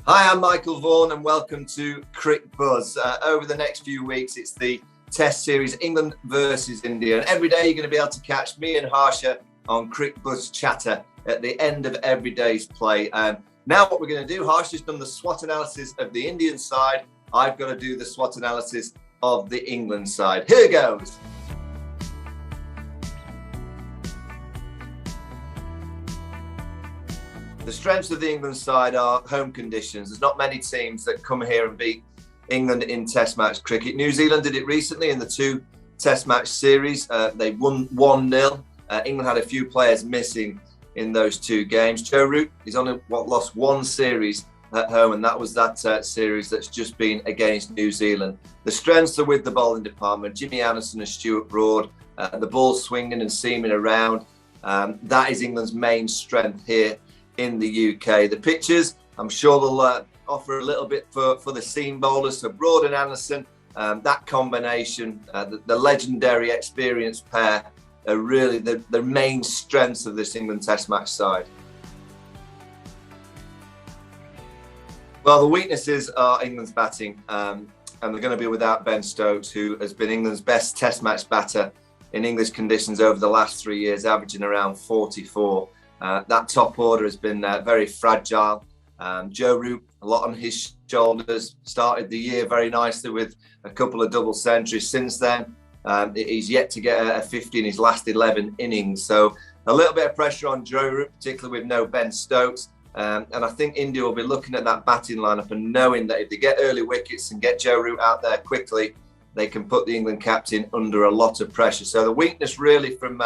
Hi, I'm Michael Vaughan and welcome to Cricket Buzz. Over the next few weeks, it's the Test Series, England versus India. And every day you're going to be able to catch me and Harsha on Cricket Buzz Chatter at the end of every day's play. Now what we're going to do, Harsha's done the SWOT analysis of the Indian side. I've got to do the SWOT analysis of the England side. Here goes. The strengths of the England side are home conditions. There's not many teams that come here and beat England in Test match cricket. New Zealand did it recently in the two Test match series. They won 1-0. England had a few players missing in those two games. Joe Root is only lost one series at home, and that was that series that's just been against New Zealand. The strengths are with the bowling department. Jimmy Anderson and Stuart Broad, the ball swinging and seaming around. That is England's main strength here in the UK. The pitches, I'm sure they'll offer a little bit for the seam bowlers. So Broad and Anderson, that combination, the legendary experienced pair, are really the main strengths of this England Test match side. Well, the weaknesses are England's batting, and they're going to be without Ben Stokes, who has been England's best Test match batter in English conditions over the last 3 years, averaging around 44. That top order has been very fragile. Joe Root, a lot on his shoulders, started the year very nicely with a couple of double centuries. Since then, he's yet to get a 50 in his last 11 innings. So a little bit of pressure on Joe Root, particularly with no Ben Stokes. And I think India will be looking at that batting lineup and knowing that if they get early wickets and get Joe Root out there quickly, they can put the England captain under a lot of pressure. So the weakness really from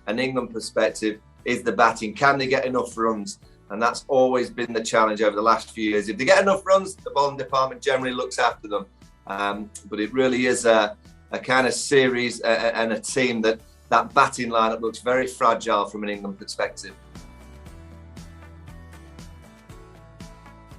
an England perspective is the batting. Can they get enough runs? And that's always been the challenge over the last few years. If they get enough runs, the bowling department generally looks after them. But it really is a kind of series and a team that batting lineup looks very fragile from an England perspective.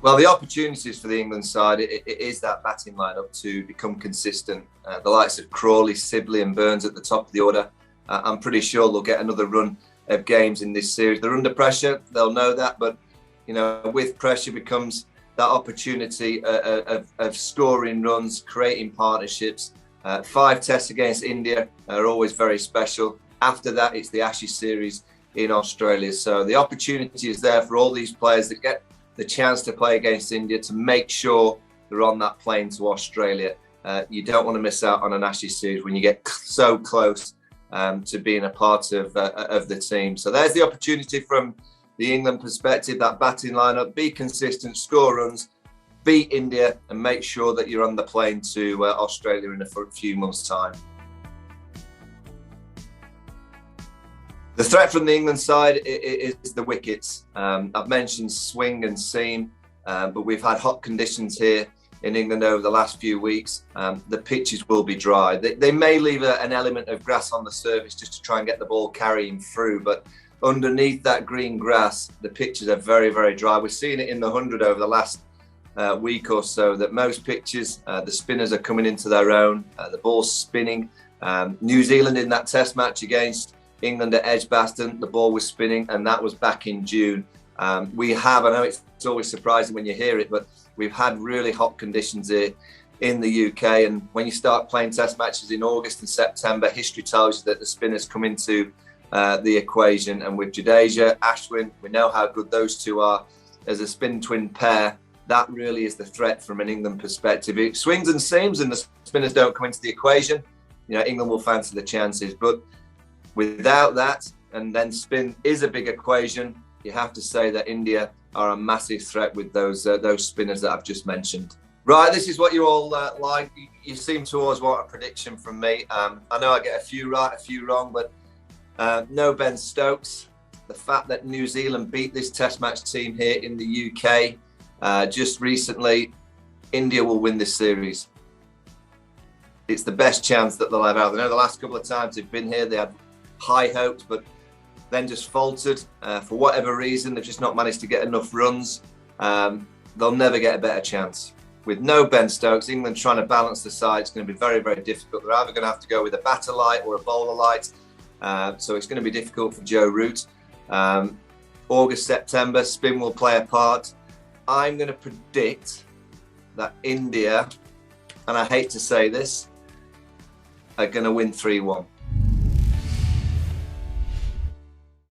Well, the opportunities for the England side, it is that batting lineup to become consistent. The likes of Crawley, Sibley and Burns at the top of the order. I'm pretty sure they'll get another run of games in this series. They're under pressure, they'll know that, but you know, with pressure becomes that opportunity of scoring runs, creating partnerships. 5 tests against India are always very special. After that, it's the Ashes series in Australia. So the opportunity is there for all these players that get the chance to play against India to make sure they're on that plane to Australia. You don't want to miss out on an Ashes series when you get so close to being a part of the team. So there's the opportunity from the England perspective, that batting lineup, be consistent, score runs, beat India and make sure that you're on the plane to Australia in a few months' time. The threat from the England side is the wickets. I've mentioned swing and seam, but we've had hot conditions here in England over the last few weeks. The pitches will be dry. They may leave an element of grass on the surface just to try and get the ball carrying through, but underneath that green grass, the pitches are very, very dry. We're seeing it in the 100 over the last week or so, that most pitches, the spinners are coming into their own, the ball's spinning. New Zealand in that Test match against England at Edgbaston, the ball was spinning, and that was back in June. I know it's always surprising when you hear it, but we've had really hot conditions here in the UK. And when you start playing Test matches in August and September, history tells you that the spinners come into the equation. And with Jadeja, Ashwin, we know how good those two are as a spin twin pair. That really is the threat from an England perspective. It swings and seams and the spinners don't come into the equation, you know, England will fancy the chances. But without that, and then spin is a big equation, you have to say that India are a massive threat with those spinners that I've just mentioned. Right, this is what you all like. You seem to always want a prediction from me. I know I get a few right, a few wrong, but no Ben Stokes. The fact that New Zealand beat this Test match team here in the UK just recently, India will win this series. It's the best chance that they'll ever have. I know the last couple of times they've been here, they had high hopes, but then just faltered for whatever reason. They've just not managed to get enough runs. They'll never get a better chance. With no Ben Stokes, England trying to balance the side, it's going to be very, very difficult. They're either going to have to go with a batter light or a bowler light. So it's going to be difficult for Joe Root. August, September, spin will play a part. I'm going to predict that India, and I hate to say this, are going to win 3-1.